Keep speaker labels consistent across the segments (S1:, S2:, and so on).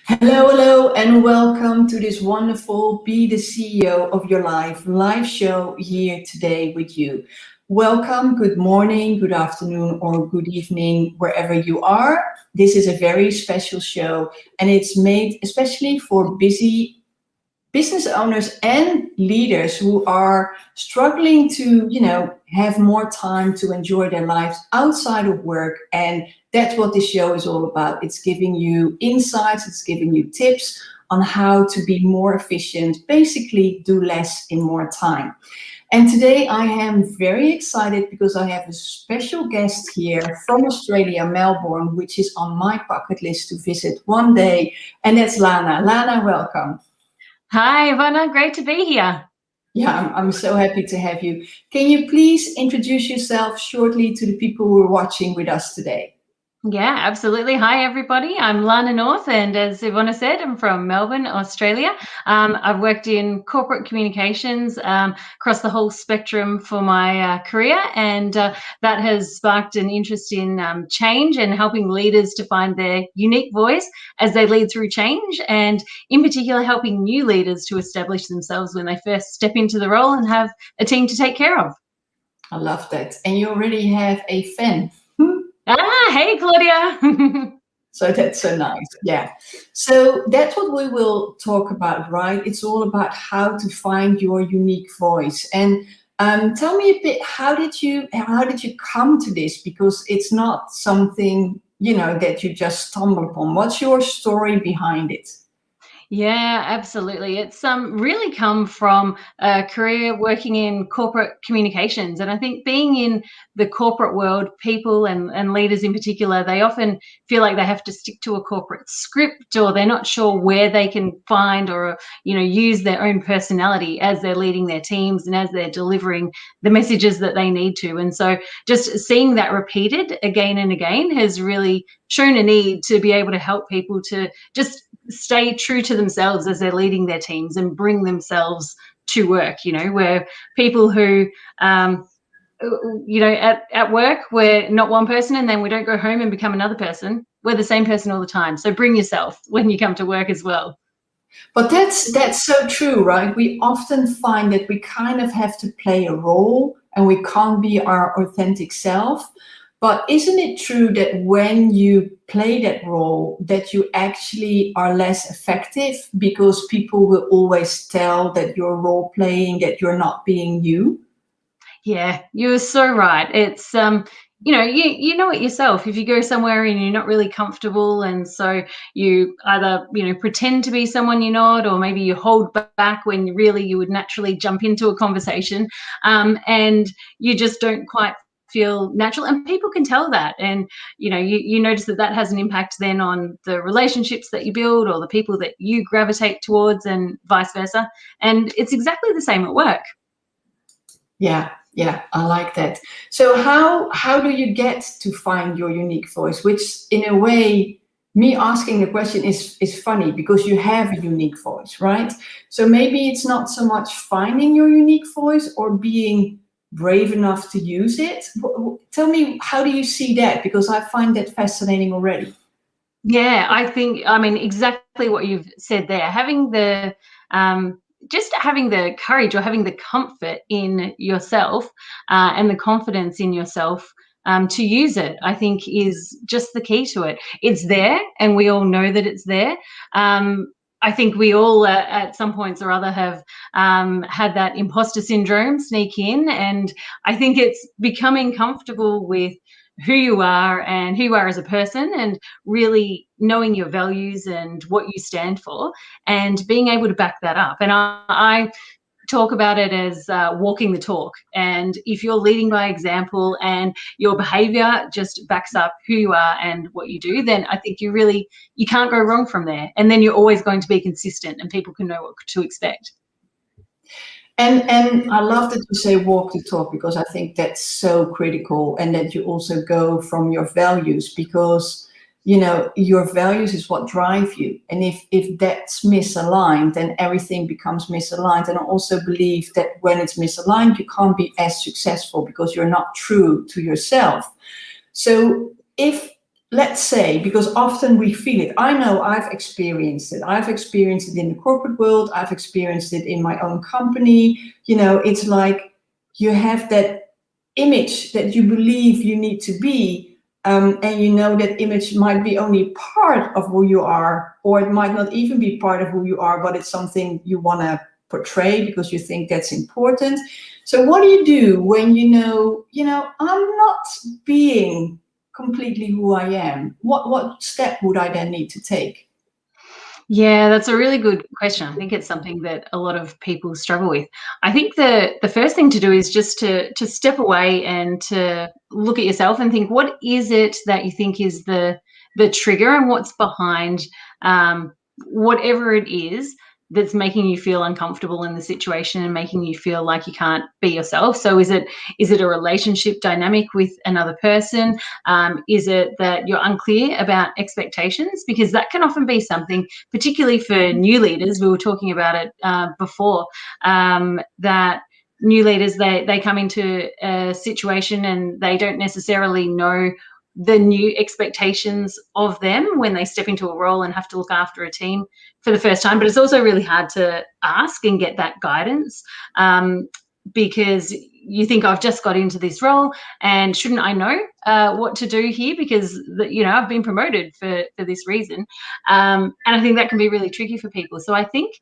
S1: Hello, hello, and welcome to this wonderful Be the CEO of Your Life live show here today with you. Welcome, good morning, good afternoon, or good evening, wherever you are. This is a very special show, and it's made especially for busy business owners and leaders who are struggling to, have more time to enjoy their lives outside of work. And that's what this show is all about. It's giving you insights, it's giving you tips on how to be more efficient, basically do less in more time. And today I am very excited because I have a special guest here from Australia, Melbourne, which is on my bucket list to visit one day. And that's Lana. Lana, welcome.
S2: Hi, Ivana. Great to be here.
S1: Yeah, I'm so happy to have you. Can you please introduce yourself shortly to the people who are watching with us today?
S2: Yeah, absolutely. Hi, everybody. I'm Lana North, and as Ivana said, I'm from Melbourne, Australia. I've worked in corporate communications across the whole spectrum for my career, and that has sparked an interest in change and helping leaders to find their unique voice as they lead through change, and in particular, helping new leaders to establish themselves when they first step into the role and have a team to take care of.
S1: I love that. And you already have a fan.
S2: Hey, Claudia.
S1: So that's so nice. Yeah. So that's what we will talk about, right? It's all about how to find your unique voice. And tell me a bit, how did you come to this? Because it's not something, that you just stumble upon. What's your story behind it?
S2: Yeah, absolutely. It's really come from a career working in corporate communications. And I think being in the corporate world, people and leaders in particular, they often feel like they have to stick to a corporate script, or they're not sure where they can find or, use their own personality as they're leading their teams and as they're delivering the messages that they need to. And so just seeing that repeated again and again has really shown a need to be able to help people to just stay true to themselves as they're leading their teams and bring themselves to work. Where people who at work we're not one person, and then we don't go home and become another person. We're the same person all the time. So bring yourself when you come to work as well.
S1: But that's so true, right? We often find that we kind of have to play a role and we can't be our authentic self. But isn't it true that when you play that role, that you actually are less effective because people will always tell that you're role playing, that you're not being you?
S2: Yeah, you're so right. It's you know it yourself. If you go somewhere and you're not really comfortable, and so you either pretend to be someone you're not, or maybe you hold back when really you would naturally jump into a conversation, and you just don't quite feel natural, and people can tell that, and you notice that has an impact then on the relationships that you build or the people that you gravitate towards, and vice versa. And it's exactly the same at work.
S1: Yeah, yeah, I like that. So how do you get to find your unique voice? Which in a way, me asking the question is funny because you have a unique voice, right? So maybe it's not so much finding your unique voice or being brave enough to use it. Tell me, how do you see that? Because I find that fascinating already.
S2: Yeah, I mean, exactly what you've said there. Having the just having the courage or having the comfort in yourself, and the confidence in yourself, to use it, I think is just the key to it. It's there, and we all know that it's there. I think we all, at some points or other, have had that imposter syndrome sneak in, and I think it's becoming comfortable with who you are and who you are as a person, and really knowing your values and what you stand for, and being able to back that up. And I talk about it as walking the talk. And if you're leading by example and your behavior just backs up who you are and what you do, then I think you can't go wrong from there. And then you're always going to be consistent, and people can know what to expect.
S1: And I love that you say walk the talk because I think that's so critical, and that you also go from your values because your values is what drive you. And if that's misaligned, then everything becomes misaligned. And I also believe that when it's misaligned, you can't be as successful because you're not true to yourself. So if let's say, because often we feel it. I know I've experienced it. I've experienced it in the corporate world. I've experienced it in my own company. It's like you have that image that you believe you need to be, and that image might be only part of who you are, or it might not even be part of who you are, but it's something you want to portray because you think that's important. So what do you do when I'm not being completely who I am? What step would I then need to take?
S2: Yeah, that's a really good question. I think it's something that a lot of people struggle with. I think the first thing to do is just to step away and to look at yourself and think, what is it that you think is the trigger, and what's behind whatever it is that's making you feel uncomfortable in the situation and making you feel like you can't be yourself. So is it a relationship dynamic with another person? Is it that you're unclear about expectations? Because that can often be something, particularly for new leaders. We were talking about it before, that new leaders, they come into a situation and they don't necessarily know the new expectations of them when they step into a role and have to look after a team for the first time. But it's also really hard to ask and get that guidance, because you think, I've just got into this role and shouldn't I know what to do here, because I've been promoted for this reason. And I think that can be really tricky for people. So I think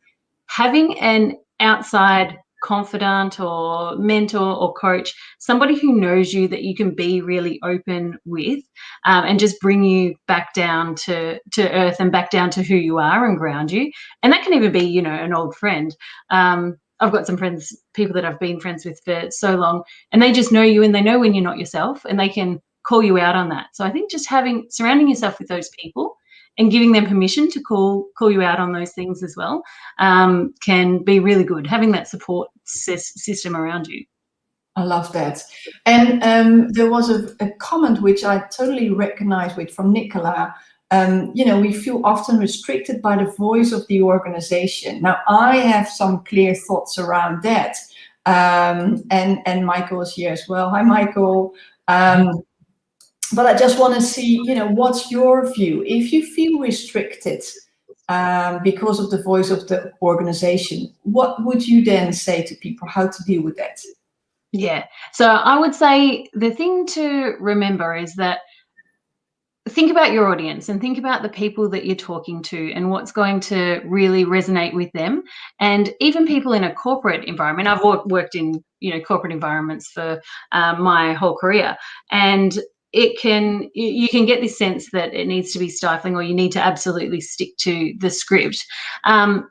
S2: having an outside confidant or mentor or coach, somebody who knows you, that you can be really open with, and just bring you back down to earth and back down to who you are and ground you. And that can even be, an old friend. I've got some friends, people that I've been friends with for so long, and they just know you and they know when you're not yourself, and they can call you out on that. So I think just surrounding yourself with those people and giving them permission to call you out on those things as well, can be really good, having that support system around you.
S1: I love that. And there was a comment which I totally recognize from Nicola. We feel often restricted by the voice of the organization. Now, I have some clear thoughts around that. And Michael is here as well. Hi, Michael. But I just want to see, what's your view? If you feel restricted because of the voice of the organization, what would you then say to people, how to deal with that?
S2: Yeah. So I would say the thing to remember is that think about your audience and think about the people that you're talking to and what's going to really resonate with them. And even people in a corporate environment, I've worked in corporate environments for my whole career, and you can get this sense that it needs to be stifling, or you need to absolutely stick to the script. I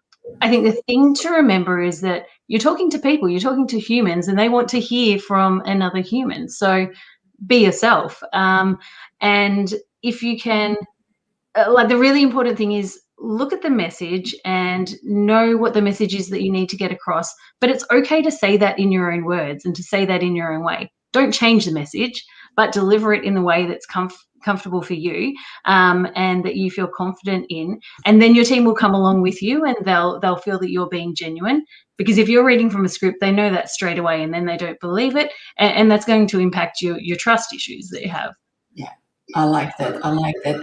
S2: think the thing to remember is that you're talking to people, you're talking to humans, and they want to hear from another human. So be yourself. And if you can, the really important thing is look at the message and know what the message is that you need to get across. But it's okay to say that in your own words and to say that in your own way. Don't change the message, but deliver it in the way that's comfortable for you, and that you feel confident in. And then your team will come along with you, and they'll feel that you're being genuine. Because if you're reading from a script, they know that straight away, and then they don't believe it, and that's going to impact your trust issues that you have.
S1: Yeah, I like that.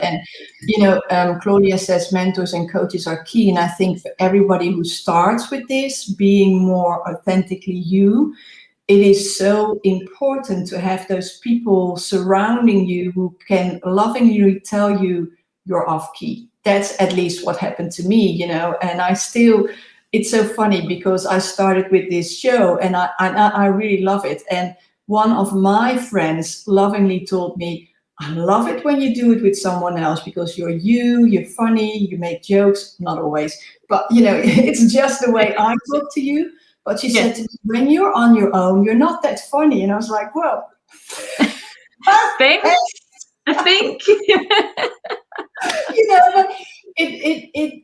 S1: And, Claudia says mentors and coaches are key. And I think for everybody who starts with this, being more authentically you, it is so important to have those people surrounding you who can lovingly tell you you're off key. That's at least what happened to me, and it's so funny because I started with this show and I really love it. And one of my friends lovingly told me, I love it when you do it with someone else because you're funny, you make jokes, not always, but it's just the way I talk to you. But she said to me, when you're on your own, you're not that funny. And I was like, well,
S2: thanks. I think.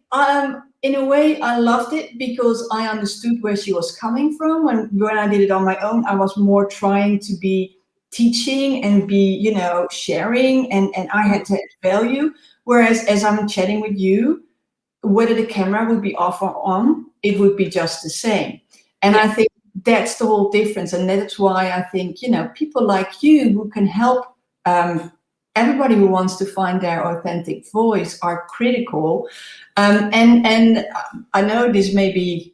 S1: But in a way, I loved it because I understood where she was coming from. When I did it on my own, I was more trying to be teaching and be, sharing, and I had to add value. Whereas as I'm chatting with you, whether the camera would be off or on, it would be just the same. And I think that's the whole difference. And that's why I think, people like you who can help everybody who wants to find their authentic voice are critical. And I know this may be,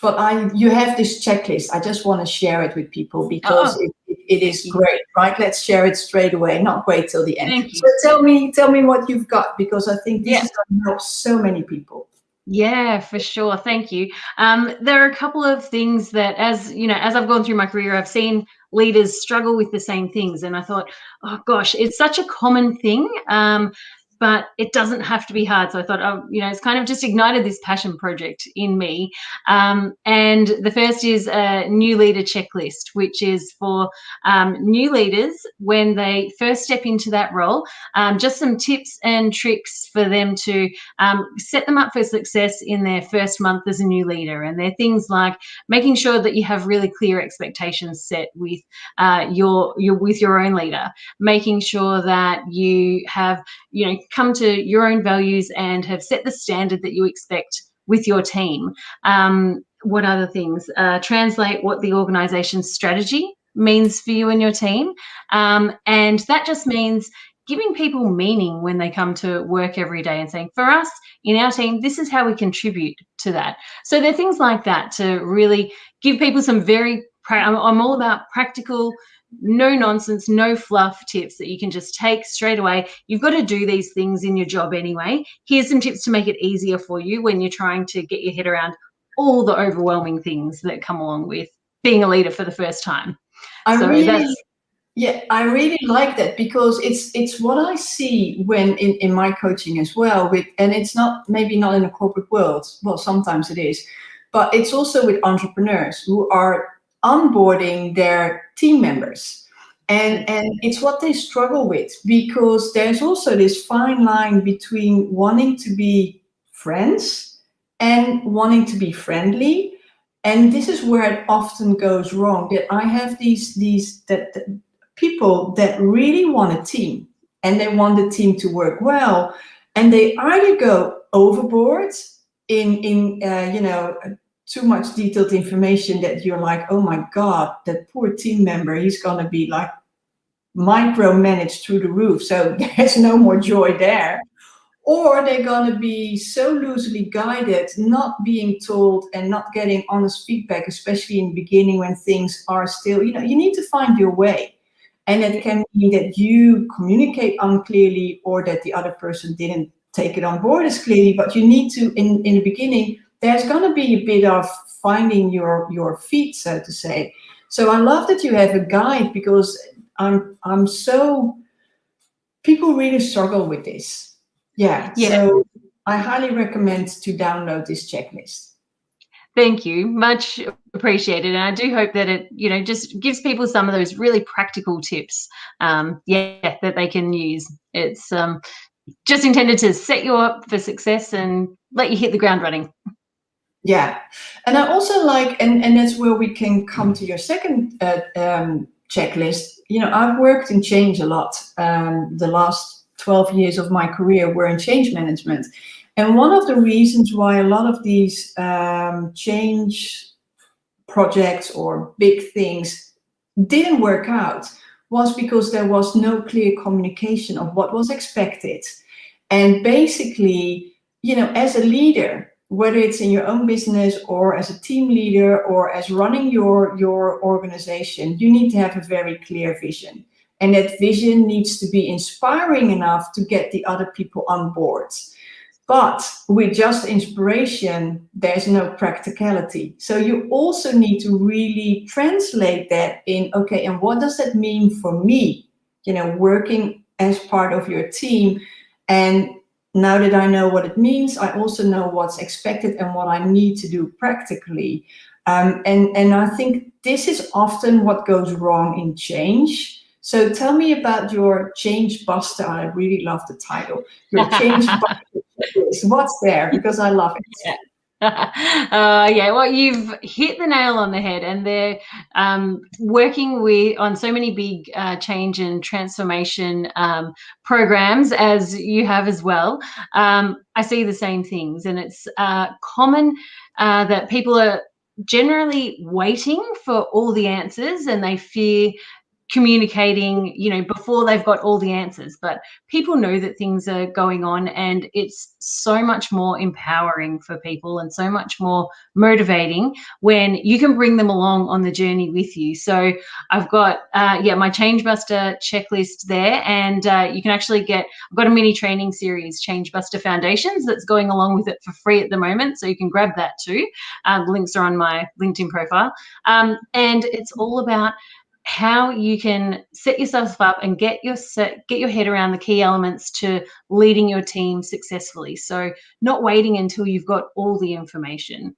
S1: but you have this checklist. I just want to share it with people because it is great, right? Let's share it straight away, not wait till the end.
S2: Thank you.
S1: So tell me what you've got, because I think this is going to help so many people.
S2: Yeah, for sure. Thank you. There are a couple of things that, as you know, as I've gone through my career, I've seen leaders struggle with the same things, and I thought, oh gosh, it's such a common thing. But it doesn't have to be hard. So I thought, oh, you know, it's kind of just ignited this passion project in me. And the first is a new leader checklist, which is for new leaders when they first step into that role. Just some tips and tricks for them to set them up for success in their first month as a new leader. And they're things like making sure that you have really clear expectations set with your own leader, making sure that you have, you know, come to your own values and have set the standard that you expect with your team. What other things? Translate what the organization's strategy means for you and your team. And that just means giving people meaning when they come to work every day and saying, for us, in our team, this is how we contribute to that. So there are things like that to really give people some I'm all about practical, no nonsense, no fluff tips that you can just take straight away. You've got to do these things in your job anyway. Here's some tips to make it easier for you when you're trying to get your head around all the overwhelming things that come along with being a leader for the first time.
S1: I really like that, because it's what I see when in my coaching as well, and it's maybe not in a corporate world, well, sometimes it is, but it's also with entrepreneurs who are onboarding their team members, and it's what they struggle with, because there's also this fine line between wanting to be friends and wanting to be friendly. And this is where it often goes wrong, that I have these people that really want a team, and they want the team to work well, and they either go overboard in too much detailed information that you're like, oh my God, that poor team member, he's gonna be like micromanaged through the roof, so there's no more joy there. Or they're gonna be so loosely guided, not being told and not getting honest feedback, especially in the beginning when things are still, you need to find your way. And it can mean that you communicate unclearly, or that the other person didn't take it on board as clearly, but you need to, in the beginning, there's going to be a bit of finding your feet, so to say. So I love that you have a guide, because people really struggle with this. Yeah. So I highly recommend to download this checklist.
S2: Thank you. Much appreciated. And I do hope that it, just gives people some of those really practical tips, that they can use. It's just intended to set you up for success and let you hit the ground running.
S1: Yeah. And I also like, and that's where we can come to your second checklist. I've worked in change a lot. The last 12 years of my career were in change management. And one of the reasons why a lot of these change projects or big things didn't work out was because there was no clear communication of what was expected. And basically, as a leader, whether it's in your own business or as a team leader or as running your organization, you need to have a very clear vision. And that vision needs to be inspiring enough to get the other people on board. But with just inspiration, there's no practicality. So you also need to really translate that in, okay, and what does that mean for me, working as part of your team? And now that I know what it means, I also know what's expected and what I need to do practically. And I think this is often what goes wrong in change. So tell me about your Change Buster. I really love the title. Your Change Buster. What's there? Because I love it.
S2: Well, you've hit the nail on the head, and they're working on so many big change and transformation programs as you have as well. I see the same things, and it's common that people are generally waiting for all the answers, and they fear communicating, before they've got all the answers. But people know that things are going on, and it's so much more empowering for people and so much more motivating when you can bring them along on the journey with you. So I've got, my Change Buster checklist there, and you can actually I've got a mini training series, Change Buster Foundations, that's going along with it for free at the moment. So you can grab that too. The links are on my LinkedIn profile. And it's all about how you can set yourself up and get your head around the key elements to leading your team successfully. So not waiting until you've got all the information,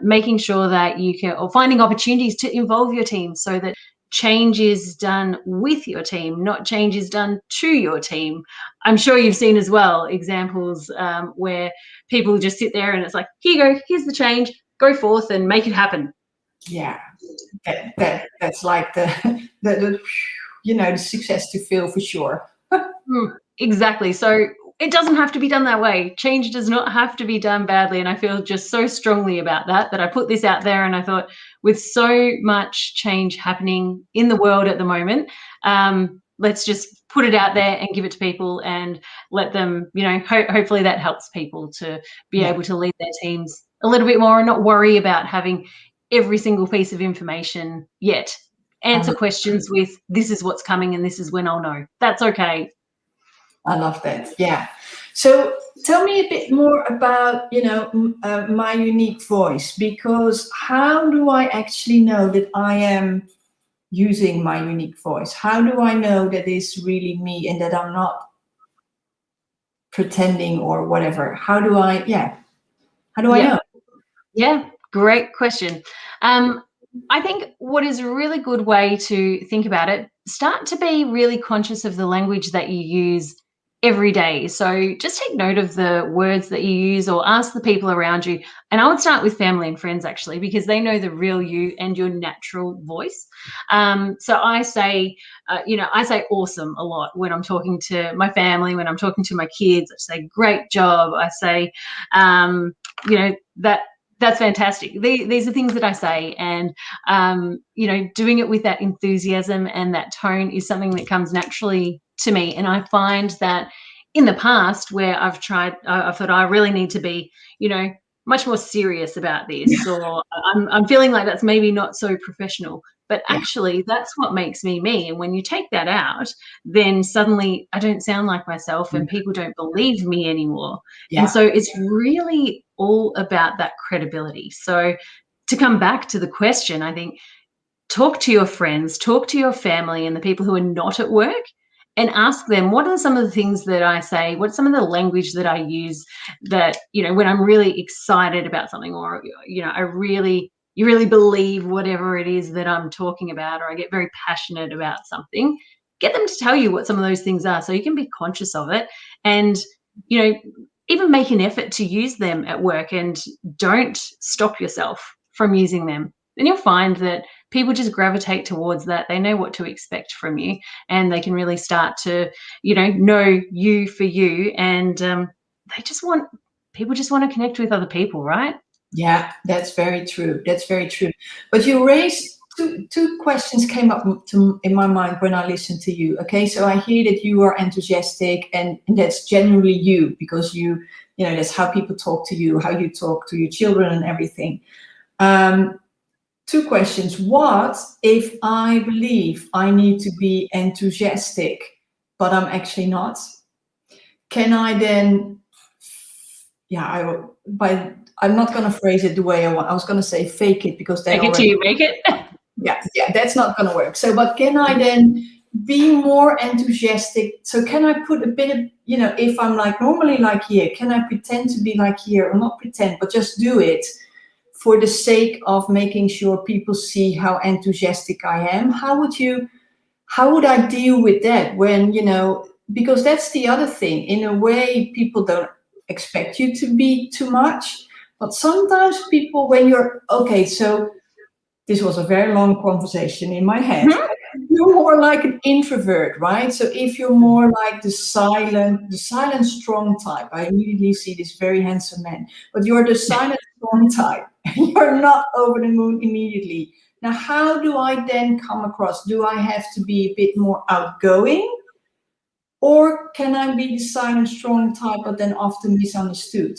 S2: making sure that or finding opportunities to involve your team so that change is done with your team, not change is done to your team. I'm sure you've seen as well examples where people just sit there and it's like, here you go, here's the change, go forth and make it happen.
S1: Yeah, that's like the success to feel for sure.
S2: Exactly. So it doesn't have to be done that way. Change does not have to be done badly. And I feel just so strongly about that I put this out there, and I thought, with so much change happening in the world at the moment, let's just put it out there and give it to people and let them, hopefully that helps people to be able to lead their teams a little bit more and not worry about having every single piece of information yet. Answer questions with, this is what's coming and this is when I'll know. That's okay.
S1: I love that. Yeah. So tell me a bit more about, my unique voice, because how do I actually know that I am using my unique voice? How do I know that it's really me and that I'm not pretending or whatever? How do I know?
S2: Yeah, great question. I think what is a really good way to think about it, start to be really conscious of the language that you use every day. So just take note of the words that you use, or ask the people around you. And I would start with family and friends, actually, because they know the real you and your natural voice. So I say, I say awesome a lot when I'm talking to my family, when I'm talking to my kids. I say great job. I say, that's fantastic. These are things that I say, and doing it with that enthusiasm and that tone is something that comes naturally to me. And I find that in the past, where I've thought I really need to be, much more serious about this, or I'm feeling like that's maybe not so professional. But actually, that's what makes me me. And when you take that out, then suddenly I don't sound like myself, and people don't believe me anymore.
S1: Yeah.
S2: And so it's really all about that credibility. So to come back to the question, I think, talk to your friends, talk to your family and the people who are not at work, and ask them, what are some of the things that I say? What's some of the language that I use that, when I'm really excited about something, or, you really believe whatever it is that I'm talking about, or I get very passionate about something, get them to tell you what some of those things are so you can be conscious of it, and, even make an effort to use them at work, and don't stop yourself from using them. Then you'll find that people just gravitate towards that. They know what to expect from you, and they can really start to, know you for you. And people just want to connect with other people, right?
S1: Yeah, that's very true. That's very true. But you raised two questions came up in my mind when I listened to you. Okay, so I hear that you are enthusiastic, and that's generally you, because that's how people talk to you, how you talk to your children and everything. Two questions. What if I believe I need to be enthusiastic, but I'm actually not? Can I then, I'm not going to phrase it the way I want. I was going to say fake it, because then
S2: Make it till you make it.
S1: yeah, that's not going to work. So, but can I then be more enthusiastic? So can I put a bit of, if I'm like normally like here, can I pretend to be like here, or not pretend, but just do it for the sake of making sure people see how enthusiastic I am? How would I deal with that when, because that's the other thing. In a way, people don't expect you to be too much, but sometimes people, when you're, okay, so this was a very long conversation in my head. Mm-hmm. You're more like an introvert, right? So if you're more like the silent, strong type, I immediately see this very handsome man, but you're the silent, strong type. You're not over the moon immediately Now, how do I then come across? Do I have to be a bit more outgoing? Or can I be the silent, strong type, but then often misunderstood?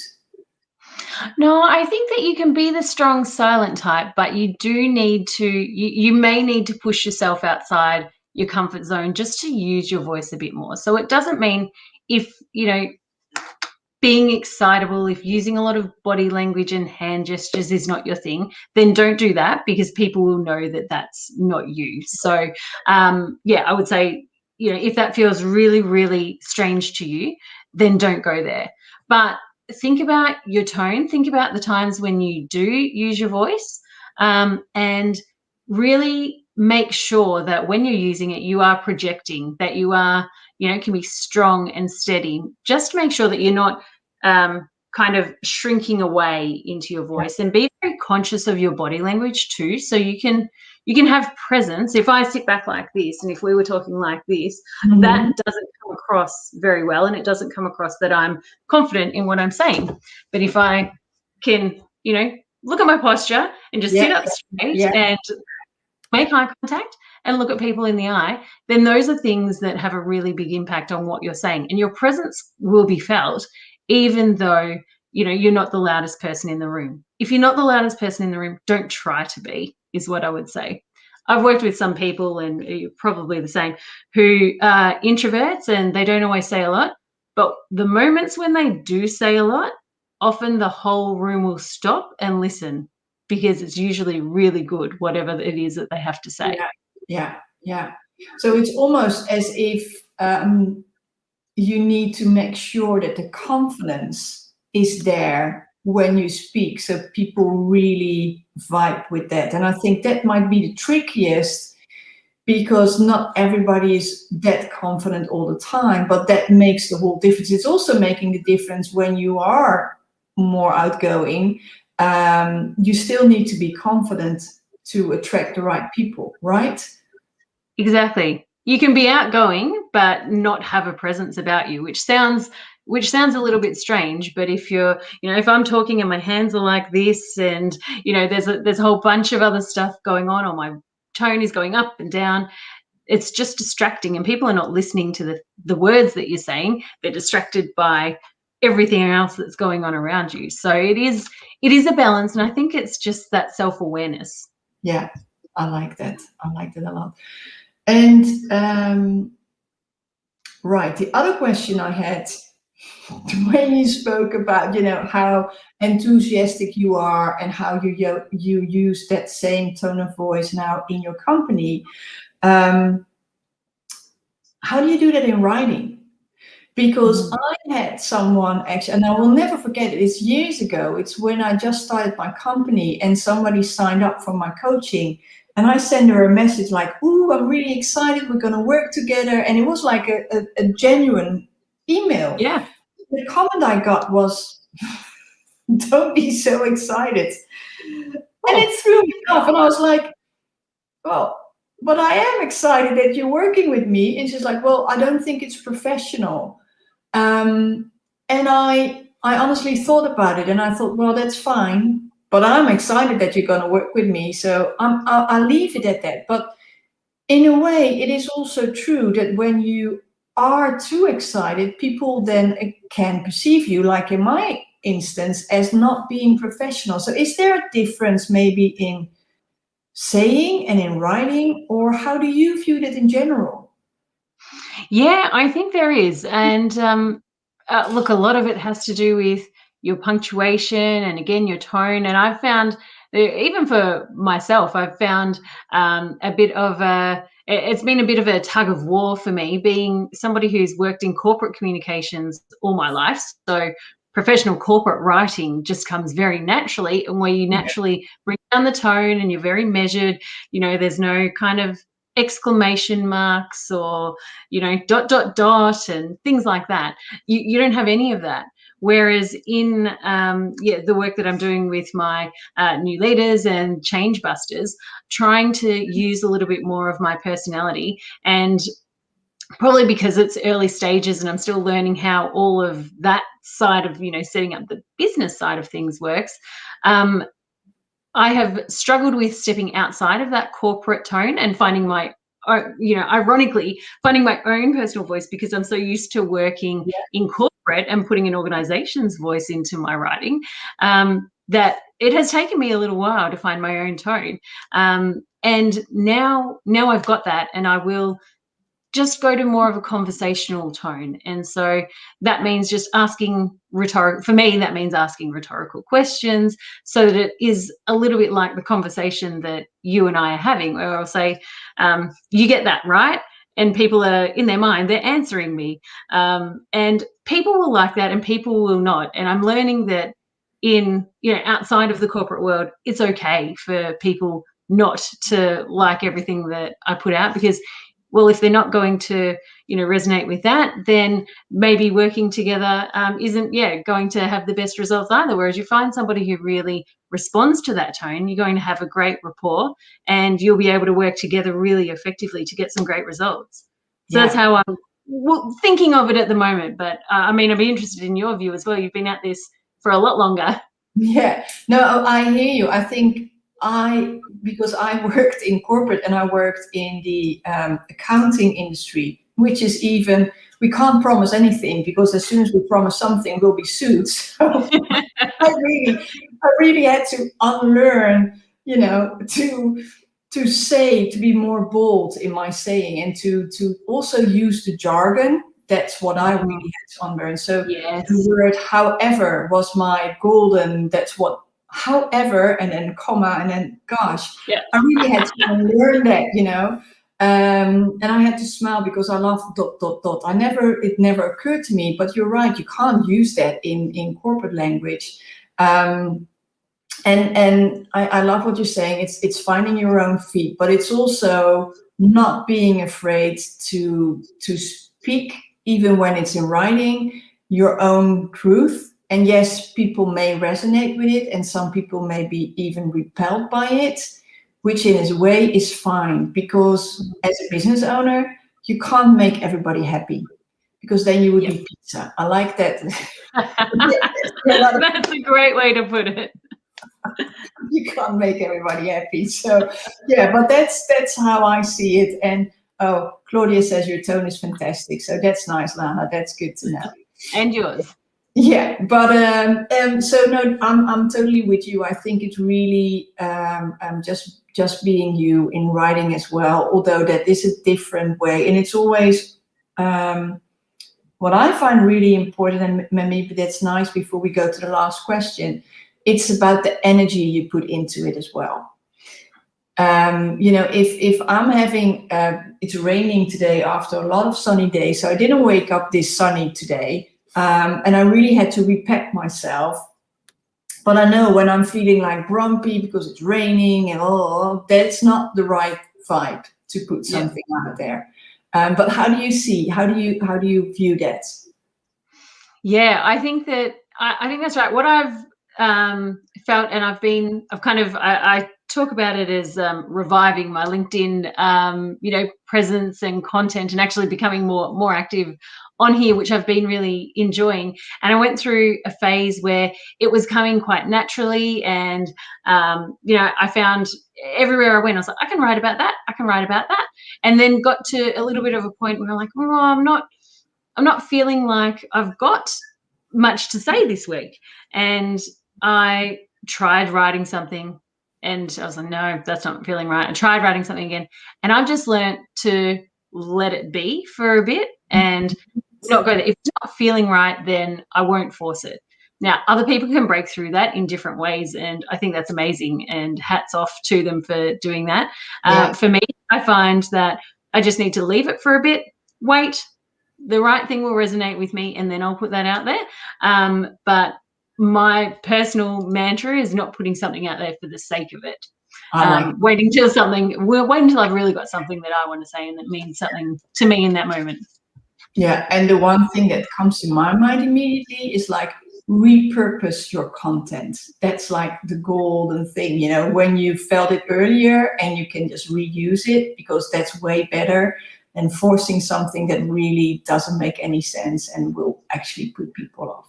S2: No, I think that you can be the strong silent type, but you do need to, you may need to push yourself outside your comfort zone just to use your voice a bit more. So it doesn't mean if, being excitable, if using a lot of body language and hand gestures is not your thing, then don't do that, because people will know that that's not you. So, yeah, I would say, if that feels really, really strange to you, then don't go there. But think about your tone, think about the times when you do use your voice, and really make sure that when you're using it, you are projecting, that you are, can be strong and steady. Just make sure that you're not kind of shrinking away into your voice, and be very conscious of your body language too. So you can have presence. If I sit back like this, and if we were talking like this, that doesn't come across very well, and it doesn't come across that I'm confident in what I'm saying. But if I can, look at my posture and just sit up straight and make eye contact and look at people in the eye, then those are things that have a really big impact on what you're saying. And your presence will be felt, even though, you're not the loudest person in the room. If you're not the loudest person in the room, don't try to be, is what I would say. I've worked with some people, and you're probably the same, who are introverts and they don't always say a lot. But the moments when they do say a lot, often the whole room will stop and listen, because it's usually really good, whatever it is that they have to say.
S1: Yeah. So it's almost as if you need to make sure that the confidence is there when you speak, so people really vibe with that. And I think that might be the trickiest, because not everybody is that confident all the time, but that makes the whole difference. It's also making the difference when you are more outgoing. You still need to be confident to attract the right people, right?
S2: Exactly. You can be outgoing but not have a presence about you, which sounds a little bit strange. But if you're, if I'm talking and my hands are like this, and there's a whole bunch of other stuff going on, or my tone is going up and down, it's just distracting, and people are not listening to the words that you're saying. They're distracted by everything else that's going on around you. So it is a balance, and I think it's just that self-awareness.
S1: Yeah, I like that. I like that a lot. And right, the other question I had, when you spoke about, how enthusiastic you are, and how you use that same tone of voice now in your company, how do you do that in writing? Because I had someone actually, and I will never forget it. It's years ago. It's when I just started my company, and somebody signed up for my coaching. And I sent her a message like, "Ooh, I'm really excited. We're going to work together." And it was like a genuine email.
S2: Yeah.
S1: The comment I got was, "Don't be so excited." And it threw me off. And I was like, "Well, but I am excited that you're working with me." And she's like, "Well, I don't think it's professional." And I honestly thought about it, and I thought, well, that's fine, but I'm excited that you're going to work with me, so I'll leave it at that. But in a way, it is also true that when you are too excited, people then can perceive you, like in my instance, as not being professional. So is there a difference maybe in saying and in writing, or how do you view that in general?
S2: Yeah, I think there is. And look, a lot of it has to do with your punctuation and, again, your tone. And I've found, even for myself, I've found it's been a bit of a tug of war for me, being somebody who's worked in corporate communications all my life. So professional corporate writing just comes very naturally, and where you naturally bring down the tone and you're very measured. There's no kind of exclamation marks, or dot dot dot and things like that. You don't have any of that. Whereas in the work that I'm doing with my new leaders and change busters, trying to use a little bit more of my personality, and probably because it's early stages and I'm still learning how all of that side of, setting up the business side of things works. I have struggled with stepping outside of that corporate tone and finding my, ironically, finding my own personal voice, because I'm so used to working in corporate and putting an organization's voice into my writing, that it has taken me a little while to find my own tone. And now I've got that, and I will just go to more of a conversational tone. And so that means just asking for me, that means asking rhetorical questions, so that it is a little bit like the conversation that you and I are having, where I'll say, you get that, right? And people are, in their mind, they're answering me. And people will like that and people will not. And I'm learning that outside of the corporate world, it's okay for people not to like everything that I put out, because, well, if they're not going to, resonate with that, then maybe working together isn't, going to have the best results either. Whereas you find somebody who really responds to that tone, you're going to have a great rapport, and you'll be able to work together really effectively to get some great results. So that's how I'm thinking of it at the moment. But I'd be interested in your view as well. You've been at this for a lot longer.
S1: Yeah, no, I hear you. I think because I worked in corporate and I worked in the accounting industry, which is we can't promise anything, because as soon as we promise something, we'll be sued. So I really had to unlearn, to be more bold in my saying, and to also use the jargon. That's what I really had to unlearn. So the word however was my golden, that's what, however, and then comma, and then gosh, I really had to learn that, and I had to smile because I love ... It never occurred to me, but you're right, you can't use that in corporate language. And I love what you're saying. It's finding your own feet, but it's also not being afraid to speak, even when it's in writing, your own truth. And yes, people may resonate with it, and some people may be even repelled by it, which in its way is fine, because as a business owner, you can't make everybody happy, because then you would be pizza. I like that.
S2: That's a great way to put it.
S1: You can't make everybody happy. So but that's how I see it. And Claudia says your tone is fantastic. So that's nice, Lana. That's good to know.
S2: And yours.
S1: Yeah, but so no, I'm totally with you. I think it's really just being you in writing as well, although that is a different way. And it's always what I find really important, and maybe that's nice before we go to the last question, it's about the energy you put into it as well. If I'm having, it's raining today after a lot of sunny days, so I didn't wake up this sunny today, and I really had to repack myself. But I know when I'm feeling like grumpy because it's raining and that's not the right vibe to put something out there. But how do you view that?
S2: Yeah, I think that's right. What I've felt, and I talk about it as reviving my LinkedIn, presence and content, and actually becoming more active on here, which I've been really enjoying. And I went through a phase where it was coming quite naturally, and I found everywhere I went, I was like, I can write about that, and then got to a little bit of a point where I'm like, I'm not feeling like I've got much to say this week. And I tried writing something, and I was like, no, that's not feeling right. I tried writing something again, and I've just learned to let it be for a bit and not go there. If it's not feeling right, then I won't force it. Now, other people can break through that in different ways, and I think that's amazing, and hats off to them for doing that. For me, I find that I just need to leave it for a bit, wait, the right thing will resonate with me, and then I'll put that out there. But my personal mantra is not putting something out there for the sake of it. Waiting until I've really got something that I want to say and that means something to me in that moment.
S1: Yeah, and the one thing that comes to my mind immediately is like, repurpose your content. That's like the golden thing, when you felt it earlier, and you can just reuse it, because that's way better than forcing something that really doesn't make any sense and will actually put people off.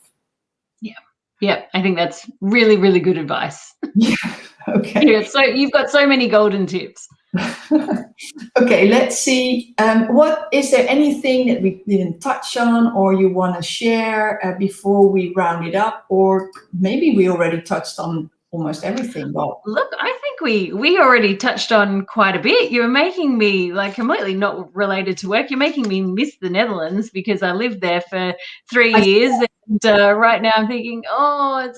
S2: Yeah, I think that's really, really good advice.
S1: Yeah, Okay.
S2: Yeah, so you've got so many golden tips.
S1: Okay, let's see. What is there anything that we didn't touch on or you want to share before we round it up? Or maybe we already touched on almost everything. But
S2: Look, I think we already touched on quite a bit. You're making me, like, completely not related to work. You're making me miss the Netherlands because I lived there for 3 years, and right now I'm thinking, oh,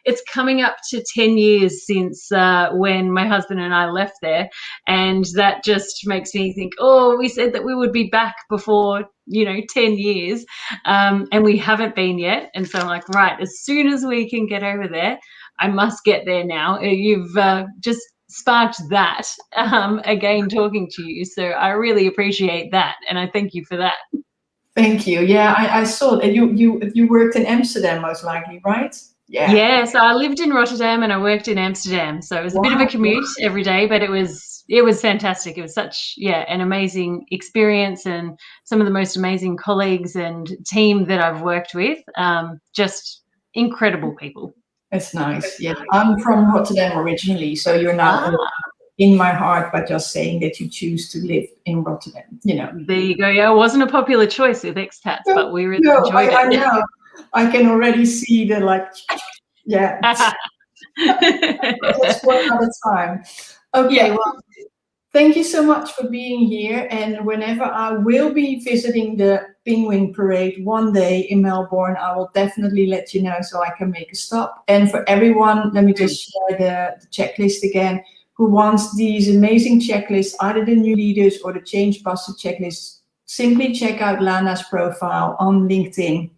S2: it's coming up to 10 years since when my husband and I left there, and that just makes me think, oh, we said that we would be back before 10 years, and we haven't been yet. And so I'm like, right, as soon as we can get over there, I must get there now. You've just sparked that again talking to you. So I really appreciate that. And I thank you for that.
S1: thank you. Yeah, I saw that you worked in Amsterdam most likely, right? Yeah.
S2: Yeah, so I lived in Rotterdam and I worked in Amsterdam. So it was a bit of a commute every day, but it was fantastic. It was such, an amazing experience, and some of the most amazing colleagues and team that I've worked with. Just incredible people.
S1: It's nice. Yeah, I'm from Rotterdam originally, so you're now in my heart by just saying that you choose to live in Rotterdam.
S2: There you go. Yeah, it wasn't a popular choice with expats, but we really enjoyed it.
S1: I know. I can already see the yeah. That's one at a time. Okay, well, thank you so much for being here. And whenever I will be visiting the Penguin Parade one day in Melbourne, I will definitely let you know so I can make a stop. And for everyone, let me just share the checklist again. Who wants these amazing checklists, either the new leaders or the change buster checklist, simply check out Lana's profile on LinkedIn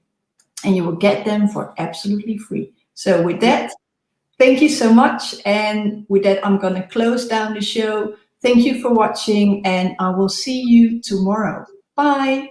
S1: and you will get them for absolutely free. So with that, thank you so much. And with that, I'm going to close down the show. Thank you for watching, and I will see you tomorrow. Bye.